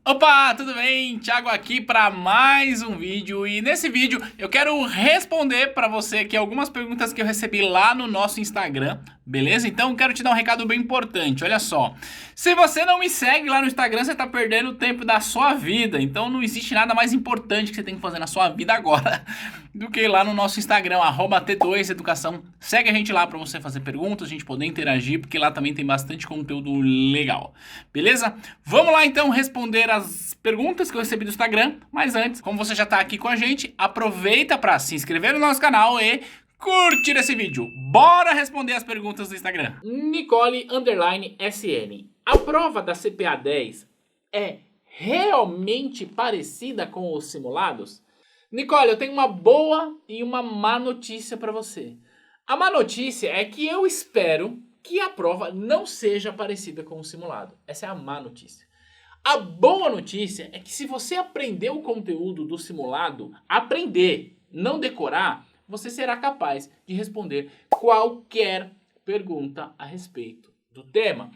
Opa, tudo bem? Thiago aqui para mais um vídeo e nesse vídeo eu quero responder para você aqui algumas perguntas que eu recebi lá no nosso Instagram, beleza? Então eu quero te dar um recado bem importante, olha só. Se você não me segue lá no Instagram, você tá perdendo o tempo da sua vida, então não existe nada mais importante que você tem que fazer na sua vida agora do que ir lá no nosso Instagram, @T2Educação. Segue a gente lá para você fazer perguntas, a gente poder interagir, porque lá também tem bastante conteúdo legal, beleza? Vamos lá então responder as perguntas que eu recebi do Instagram, mas antes, como você já tá aqui com a gente, aproveita para se inscrever no nosso canal e curtir esse vídeo. Bora responder as perguntas do Instagram. Nicole_SN. A prova da CPA 10 é realmente parecida com os simulados? Nicole, eu tenho uma boa e uma má notícia para você. A má notícia é que eu espero que a prova não seja parecida com o simulado. Essa é a má notícia. A boa notícia é que se você aprender o conteúdo do simulado, aprender, não decorar, você será capaz de responder qualquer pergunta a respeito do tema.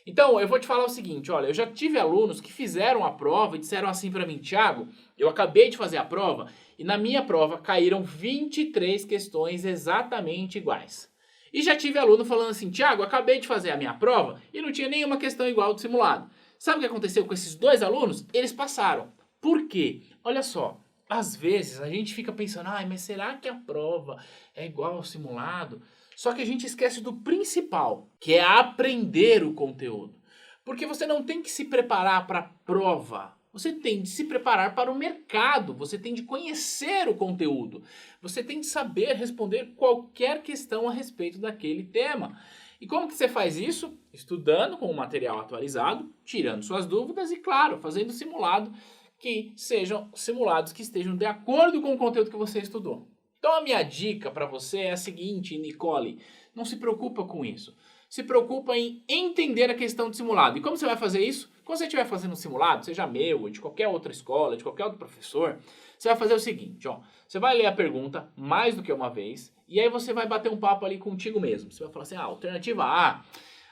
Então, eu vou te falar o seguinte, olha, eu já tive alunos que fizeram a prova e disseram assim para mim, Thiago, eu acabei de fazer a prova e na minha prova caíram 23 questões exatamente iguais. E já tive aluno falando assim, Thiago, acabei de fazer a minha prova e não tinha nenhuma questão igual do simulado. Sabe o que aconteceu com esses dois alunos? Eles passaram. Por quê? Olha só, às vezes a gente fica pensando, mas será que a prova é igual ao simulado? Só que a gente esquece do principal, que é aprender o conteúdo. Porque você não tem que se preparar para a prova. Você tem de se preparar para o mercado. Você tem de conhecer o conteúdo. Você tem de saber responder qualquer questão a respeito daquele tema. E como que você faz isso? Estudando com o material atualizado, tirando suas dúvidas e, claro, fazendo simulado que sejam simulados que estejam de acordo com o conteúdo que você estudou. Então a minha dica para você é a seguinte, Nicole, não se preocupa com isso. Se preocupa em entender a questão de simulado. E como você vai fazer isso? Quando você estiver fazendo um simulado, seja meu, de qualquer outra escola, de qualquer outro professor, você vai fazer o seguinte, ó. Você vai ler a pergunta mais do que uma vez e aí você vai bater um papo ali contigo mesmo. Você vai falar assim, alternativa A.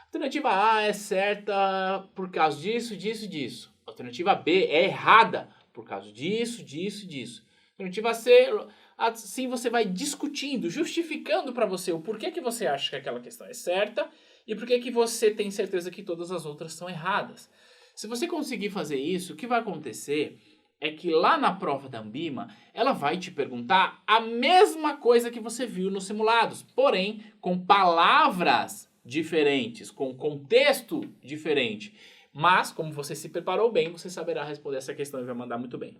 Alternativa A é certa por causa disso, disso, disso. Alternativa B é errada por causa disso, disso, disso. Alternativa C, assim você vai discutindo, justificando para você o porquê que você acha que aquela questão é certa e porquê que você tem certeza que todas as outras são erradas. Se você conseguir fazer isso, o que vai acontecer é que lá na prova da Ambima, ela vai te perguntar a mesma coisa que você viu nos simulados, porém com palavras diferentes, com contexto diferente. Mas, como você se preparou bem, você saberá responder essa questão e vai mandar muito bem.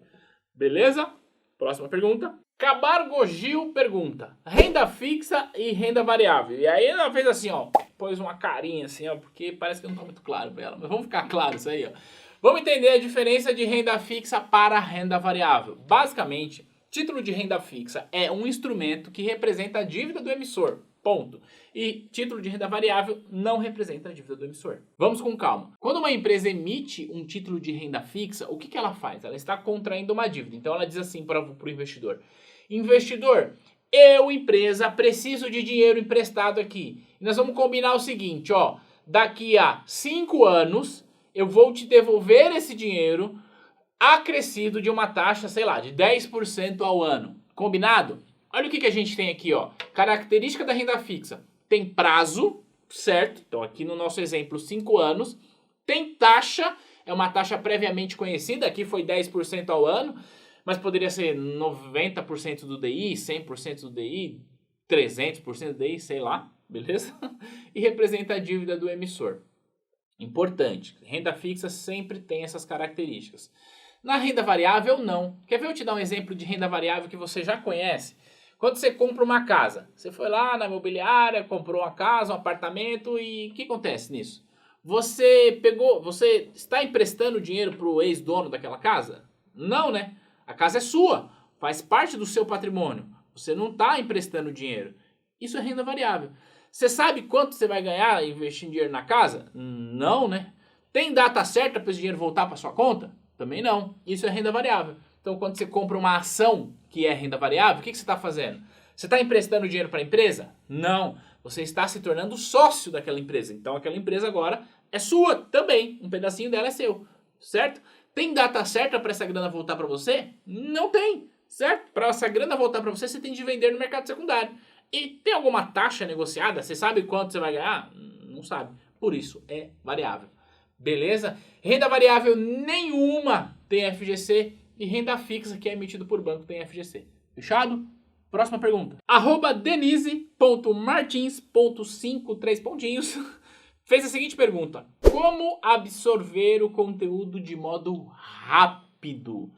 Beleza? Próxima pergunta. Camargo Gil pergunta, renda fixa e renda variável. E aí ela fez assim, ó, pôs uma carinha assim, ó, porque parece que não tá muito claro pra ela. Mas vamos ficar claro isso aí, ó. Vamos entender a diferença de renda fixa para renda variável. Basicamente, título de renda fixa é um instrumento que representa a dívida do emissor. Ponto. E título de renda variável não representa a dívida do emissor. Vamos com calma. Quando uma empresa emite um título de renda fixa, o que ela faz? Ela está contraindo uma dívida. Então ela diz assim para o investidor. Investidor, eu, empresa, preciso de dinheiro emprestado aqui. E nós vamos combinar o seguinte, ó. Daqui a 5 anos, eu vou te devolver esse dinheiro acrescido de uma taxa, sei lá, de 10% ao ano. Combinado? Olha o que a gente tem aqui, ó. Característica da renda fixa. Tem prazo, certo? Então aqui no nosso exemplo, 5 anos. Tem taxa, é uma taxa previamente conhecida. Aqui foi 10% ao ano, mas poderia ser 90% do DI, 100% do DI, 300% do DI, sei lá, beleza? E representa a dívida do emissor. Importante, renda fixa sempre tem essas características. Na renda variável, não. Quer ver eu te dar um exemplo de renda variável que você já conhece? Quando você compra uma casa, você foi lá na imobiliária, comprou uma casa, um apartamento e o que acontece nisso? Você está emprestando dinheiro para o ex-dono daquela casa? Não, né? A casa é sua, faz parte do seu patrimônio. Você não está emprestando dinheiro. Isso é renda variável. Você sabe quanto você vai ganhar investindo dinheiro na casa? Não, né? Tem data certa para esse dinheiro voltar para sua conta? Também não. Isso é renda variável. Então, quando você compra uma ação que é renda variável, o que você está fazendo? Você está emprestando dinheiro para a empresa? Não. Você está se tornando sócio daquela empresa. Então, aquela empresa agora é sua também. Um pedacinho dela é seu, certo? Tem data certa para essa grana voltar para você? Não tem, certo? Para essa grana voltar para você, você tem de vender no mercado secundário. E tem alguma taxa negociada? Você sabe quanto você vai ganhar? Não sabe. Por isso é variável. Beleza? Renda variável nenhuma tem FGC e renda fixa que é emitido por banco tem FGC. Fechado? Próxima pergunta. @denise.martins.53 fez a seguinte pergunta: como absorver o conteúdo de modo rápido?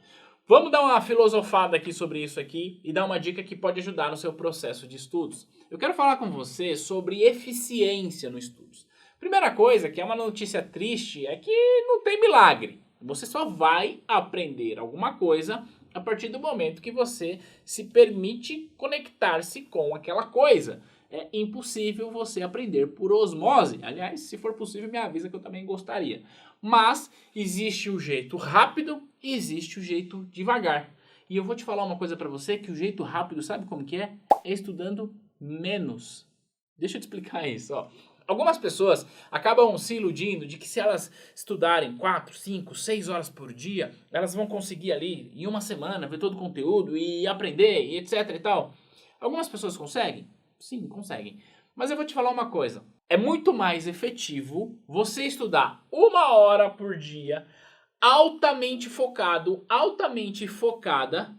Vamos dar uma filosofada aqui sobre isso aqui e dar uma dica que pode ajudar no seu processo de estudos. Eu quero falar com você sobre eficiência no estudos. Primeira coisa, que é uma notícia triste, é que não tem milagre. Você só vai aprender alguma coisa a partir do momento que você se permite conectar-se com aquela coisa. É impossível você aprender por osmose. Aliás, se for possível, me avisa que eu também gostaria. Mas existe o jeito rápido e existe o jeito devagar. E eu vou te falar uma coisa para você, que o jeito rápido, sabe como que é? É estudando menos. Deixa eu te explicar isso, ó. Algumas pessoas acabam se iludindo de que se elas estudarem 4, 5, 6 horas por dia, elas vão conseguir ali, em uma semana, ver todo o conteúdo e aprender e etc e tal. Algumas pessoas conseguem? Sim, conseguem. Mas eu vou te falar uma coisa. É muito mais efetivo você estudar 1 hora por dia, altamente focado, altamente focada,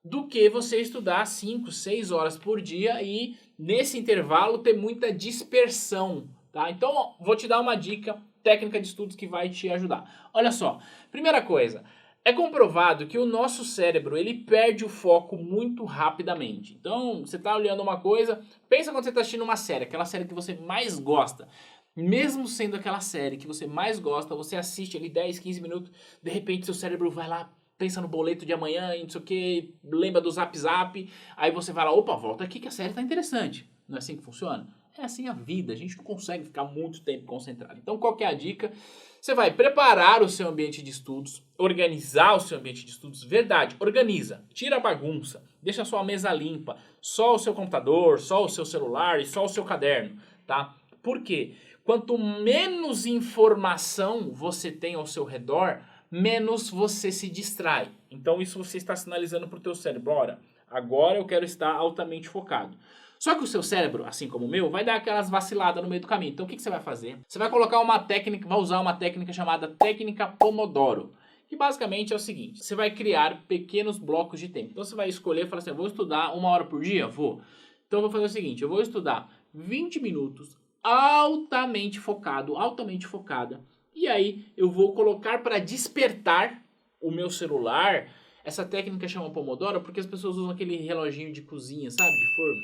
do que você estudar 5, 6 horas por dia e nesse intervalo ter muita dispersão, tá? Então, vou te dar uma dica técnica de estudos que vai te ajudar. Olha só, primeira coisa, é comprovado que o nosso cérebro, ele perde o foco muito rapidamente. Então, você está olhando uma coisa, pensa quando você está assistindo uma série, aquela série que você mais gosta. Mesmo sendo aquela série que você mais gosta, você assiste ali 10, 15 minutos, de repente seu cérebro vai lá, pensa no boleto de amanhã e não sei o que, lembra do Zap Zap, aí você vai lá, opa, volta aqui que a série tá interessante. Não é assim que funciona? É assim a vida, a gente não consegue ficar muito tempo concentrado. Então qual que é a dica? Você vai preparar o seu ambiente de estudos, organizar o seu ambiente de estudos, verdade, organiza, tira a bagunça, deixa a sua mesa limpa, só o seu computador, só o seu celular e só o seu caderno, tá? Por quê? Quanto menos informação você tem ao seu redor, menos você se distrai. Então isso você está sinalizando para o teu cérebro, olha, agora eu quero estar altamente focado. Só que o seu cérebro, assim como o meu, vai dar aquelas vaciladas no meio do caminho. Então o que você vai fazer? Você vai colocar uma técnica, vai usar uma técnica chamada técnica Pomodoro. Que basicamente é o seguinte, você vai criar pequenos blocos de tempo. Então você vai escolher e falar assim, eu vou estudar 1 hora por dia? Vou. Então eu vou fazer o seguinte, eu vou estudar 20 minutos altamente focado, altamente focada. E aí eu vou colocar para despertar o meu celular. Essa técnica chama Pomodoro porque as pessoas usam aquele reloginho de cozinha, sabe? De forno.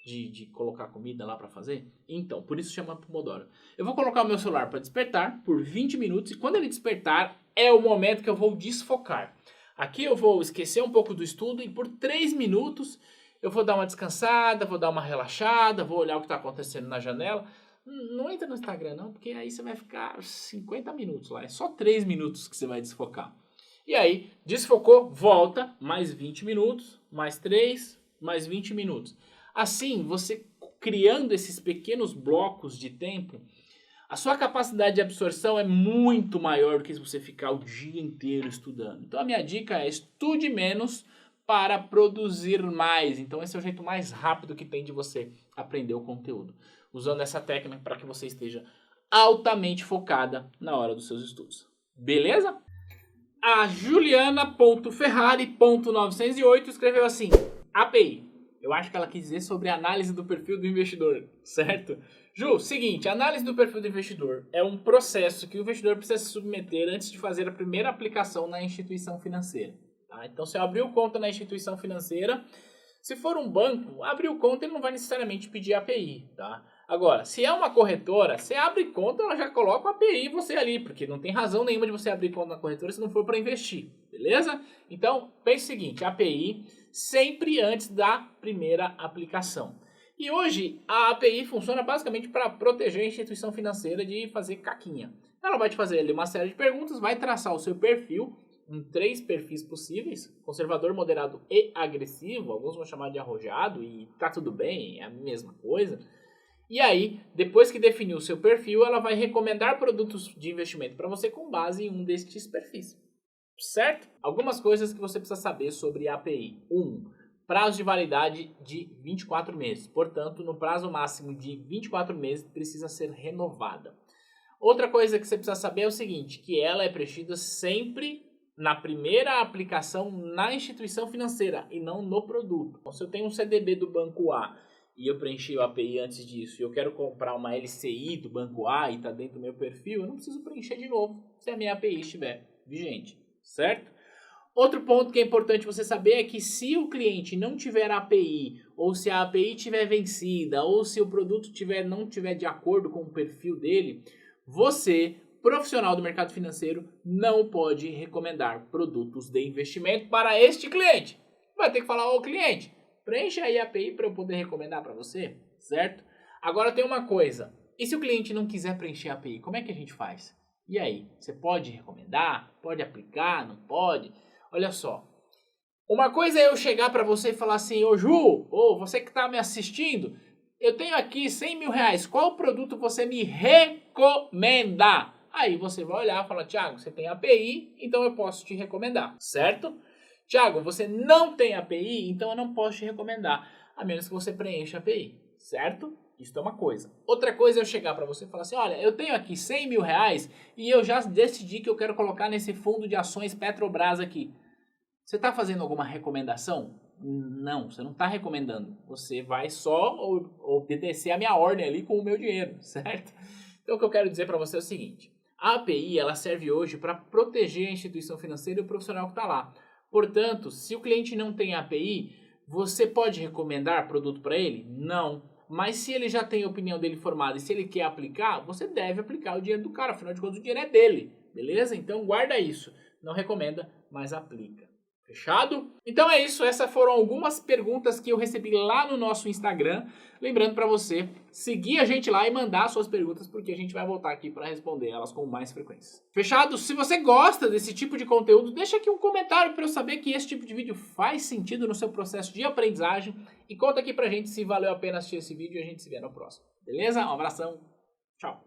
De colocar comida lá para fazer. Então, por isso chama Pomodoro. Eu vou colocar o meu celular para despertar por 20 minutos. E quando ele despertar, é o momento que eu vou desfocar. Aqui eu vou esquecer um pouco do estudo e por 3 minutos eu vou dar uma descansada, vou dar uma relaxada, vou olhar o que está acontecendo na janela. Não entra no Instagram não, porque aí você vai ficar 50 minutos lá. É só 3 minutos que você vai desfocar. E aí, desfocou, volta, mais 20 minutos, mais 3, mais 20 minutos. Assim, você criando esses pequenos blocos de tempo, a sua capacidade de absorção é muito maior do que se você ficar o dia inteiro estudando. Então a minha dica é estude menos para produzir mais. Então esse é o jeito mais rápido que tem de você aprender o conteúdo. Usando essa técnica para que você esteja altamente focada na hora dos seus estudos. Beleza? A Juliana.ferrari.908 escreveu assim, API. Eu acho que ela quis dizer sobre a análise do perfil do investidor, certo? Ju, seguinte, a análise do perfil do investidor é um processo que o investidor precisa se submeter antes de fazer a primeira aplicação na instituição financeira. Tá? Então, se abriu conta na instituição financeira, se for um banco, abriu conta ele não vai necessariamente pedir API, tá? Agora, se é uma corretora, você abre conta, ela já coloca o API você ali, porque não tem razão nenhuma de você abrir conta na corretora se não for para investir, beleza? Então, pense o seguinte, API sempre antes da primeira aplicação. E hoje, a API funciona basicamente para proteger a instituição financeira de fazer caquinha. Ela vai te fazer ali uma série de perguntas, vai traçar o seu perfil, em 3 perfis possíveis, conservador, moderado e agressivo, alguns vão chamar de arrojado e tá tudo bem, é a mesma coisa. E aí, depois que definiu o seu perfil, ela vai recomendar produtos de investimento para você com base em um destes perfis. certo? Algumas coisas que você precisa saber sobre a API. 1. Prazo de validade de 24 meses. Portanto, no prazo máximo de 24 meses precisa ser renovada. Outra coisa que você precisa saber é o seguinte, que ela é preenchida sempre na primeira aplicação na instituição financeira e não no produto. Então, se eu tenho um CDB do banco A e eu preenchi o API antes disso e eu quero comprar uma LCI do banco A e está dentro do meu perfil, eu não preciso preencher de novo se a minha API estiver vigente, certo? Outro ponto que é importante você saber é que se o cliente não tiver API, ou se a API estiver vencida, ou se o produto não tiver de acordo com o perfil dele, você, profissional do mercado financeiro, não pode recomendar produtos de investimento para este cliente. Vai ter que falar ao cliente, preencha aí a API para eu poder recomendar para você, certo? Agora tem uma coisa, e se o cliente não quiser preencher a API, como é que a gente faz? E aí, você pode recomendar? Pode aplicar? Não pode? Olha só, uma coisa é eu chegar para você e falar assim, ô Ju, ou você que está me assistindo, eu tenho aqui 100 mil reais, qual produto você me recomenda? Aí você vai olhar e falar, Thiago, você tem API, então eu posso te recomendar, certo? Thiago, você não tem API, então eu não posso te recomendar, a menos que você preencha a API, certo? Isso é uma coisa. Outra coisa é eu chegar para você e falar assim, olha, eu tenho aqui 100 mil reais e eu já decidi que eu quero colocar nesse fundo de ações Petrobras aqui. Você está fazendo alguma recomendação? Não, você não está recomendando. Você vai só obedecer a minha ordem ali com o meu dinheiro, certo? Então o que eu quero dizer para você é o seguinte. A API ela serve hoje para proteger a instituição financeira e o profissional que está lá. Portanto, se o cliente não tem API, você pode recomendar produto para ele? Não. Mas se ele já tem a opinião dele formada e se ele quer aplicar, você deve aplicar o dinheiro do cara. Afinal de contas, o dinheiro é dele. Beleza? Então guarda isso. Não recomenda, mas aplica. Fechado? Então é isso, essas foram algumas perguntas que eu recebi lá no nosso Instagram. Lembrando para você seguir a gente lá e mandar suas perguntas, porque a gente vai voltar aqui para responder elas com mais frequência. Fechado? Se você gosta desse tipo de conteúdo, deixa aqui um comentário para eu saber que esse tipo de vídeo faz sentido no seu processo de aprendizagem e conta aqui pra gente se valeu a pena assistir esse vídeo e a gente se vê no próximo. Beleza? Um abração, tchau!